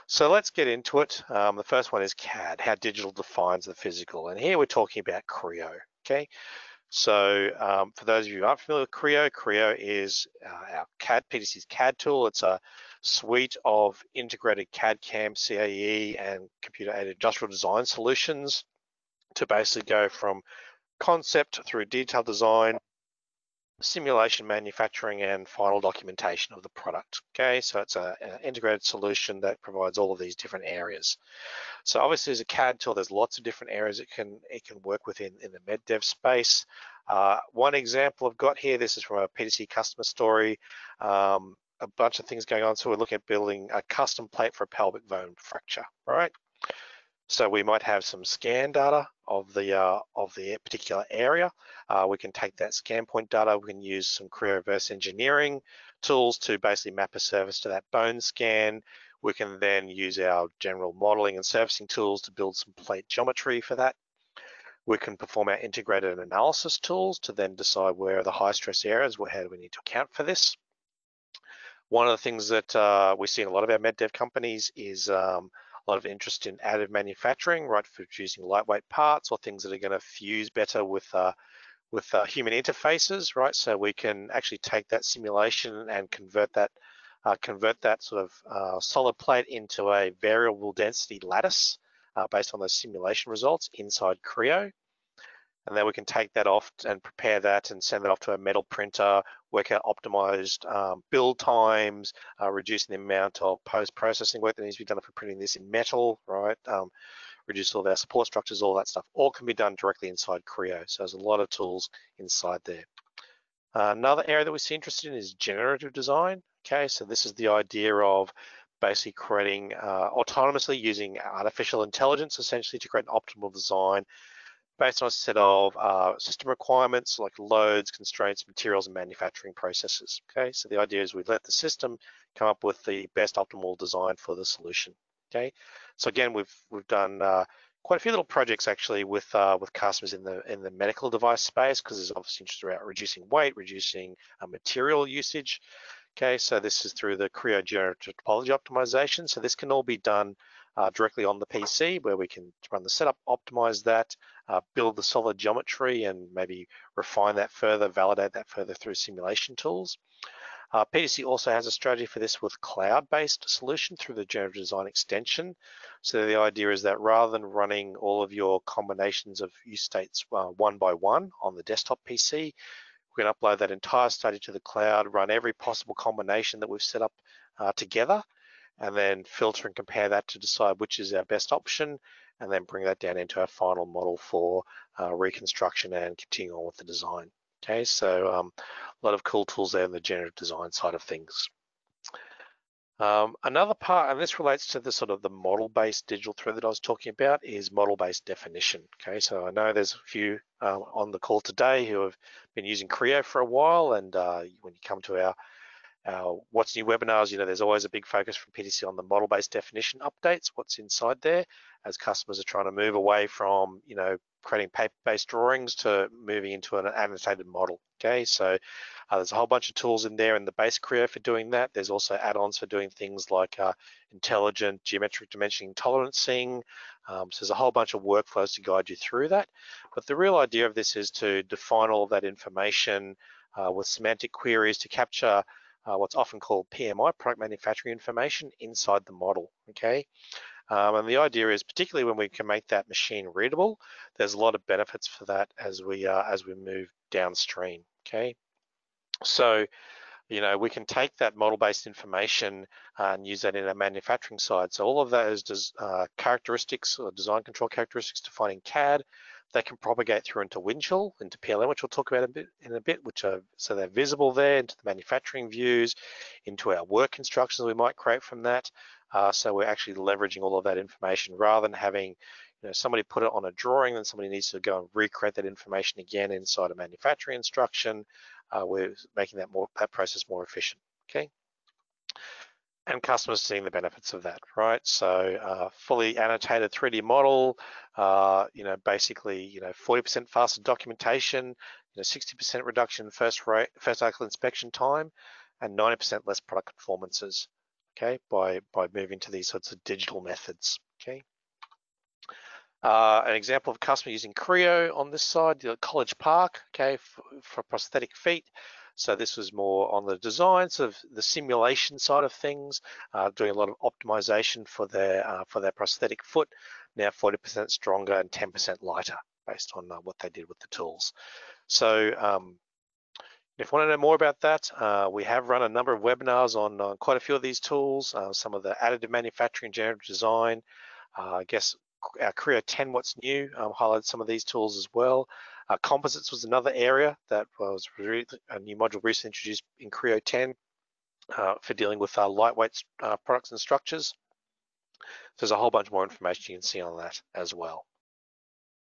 So let's get into it. The first one is CAD, how digital defines the physical. And here we're talking about Creo, okay? So for those of you who aren't familiar with Creo, Creo is our PTC's CAD tool. It's a suite of integrated CAD, CAM, CAE, and computer-aided industrial design solutions to basically go from concept through detailed design, simulation, manufacturing, and final documentation of the product. Okay, so it's an integrated solution that provides all of these different areas. So obviously, as a CAD tool, there's lots of different areas it can work within in the med dev space. One example I've got here, this is from a PTC customer story. A bunch of things going on. So we're looking at building a custom plate for a pelvic bone fracture. All right. So we might have some scan data of the particular area. We can take that scan point data. We can use some Creo reverse engineering tools to basically map a surface to that bone scan. We can then use our general modeling and surfacing tools to build some plate geometry for that. We can perform our integrated analysis tools to then decide where are the high stress areas, how do we need to account for this. One of the things that we see in a lot of our med dev companies is a lot of interest in additive manufacturing, right, for producing lightweight parts or things that are going to fuse better with human interfaces, right? So we can actually take that simulation and convert that sort of solid plate into a variable density lattice based on those simulation results inside Creo. And then we can take that off and prepare that and send it off to a metal printer, work out optimized build times, reducing the amount of post-processing work that needs to be done for printing this in metal, right? Reduce all of our support structures, all that stuff. All can be done directly inside Creo. So there's a lot of tools inside there. Another area that we see interested in is generative design. Okay, so this is the idea of basically creating autonomously using artificial intelligence, essentially to create an optimal design based on a set of system requirements like loads, constraints, materials, and manufacturing processes. Okay, so the idea is we let the system come up with the best optimal design for the solution. Okay, so again, we've done quite a few little projects actually with customers in the medical device space, because there's obviously interest around reducing weight, reducing material usage. Okay, so this is through the Creo generative topology optimization. So this can all be done directly on the PC, where we can run the setup, optimize that, build the solid geometry, and maybe refine that further, validate that further through simulation tools. PTC also has a strategy for this with cloud-based solution through the generative design extension. So the idea is that rather than running all of your combinations of use states one by one on the desktop PC, we can upload that entire study to the cloud, run every possible combination that we've set up together, and then filter and compare that to decide which is our best option, and then bring that down into our final model for reconstruction and continue on with the design. Okay, so a lot of cool tools there in the generative design side of things. Another part, and this relates to the sort of the model-based digital thread that I was talking about, is model-based definition. Okay, so I know there's a few on the call today who have been using Creo for a while, and when you come to our What's New webinars, you know, there's always a big focus from PTC on the model-based definition updates, what's inside there, as customers are trying to move away from, you know, creating paper-based drawings to moving into an annotated model. Okay, so there's a whole bunch of tools in there in the base Creo for doing that. There's also add-ons for doing things like intelligent geometric dimensioning tolerancing. So there's a whole bunch of workflows to guide you through that. But the real idea of this is to define all of that information with semantic queries to capture what's often called PMI, product manufacturing information, inside the model, okay? And the idea is, particularly when we can make that machine readable, there's a lot of benefits for that as we move downstream, okay? So, you know, we can take that model-based information and use that in our manufacturing side. So all of those characteristics or design control characteristics defined in CAD, they can propagate through into Windchill, into PLM, which we'll talk about in a bit, so they're visible there into the manufacturing views, into our work instructions we might create from that. So we're actually leveraging all of that information rather than having, you know, somebody put it on a drawing, then somebody needs to go and recreate that information again inside a manufacturing instruction. We're making that process more efficient, okay? And customers seeing the benefits of that, right? So fully annotated 3D model, you know, basically, you know, 40% faster documentation, you know, 60% reduction in first article inspection time, and 90% less product conformances. okay, by moving to these sorts of digital methods, okay. An example of a customer using Creo on this side, College Park, okay, for prosthetic feet. So this was more on the designs of the simulation side of things, doing a lot of optimization for their prosthetic foot, now 40% stronger and 10% lighter based on what they did with the tools. So if you want to know more about that, we have run a number of webinars on quite a few of these tools, some of the additive manufacturing, generative design, I guess our Creo 10 What's New highlighted some of these tools as well. Composites was another area that was a new module recently introduced in Creo 10 for dealing with lightweight products and structures. There's a whole bunch more information you can see on that as well.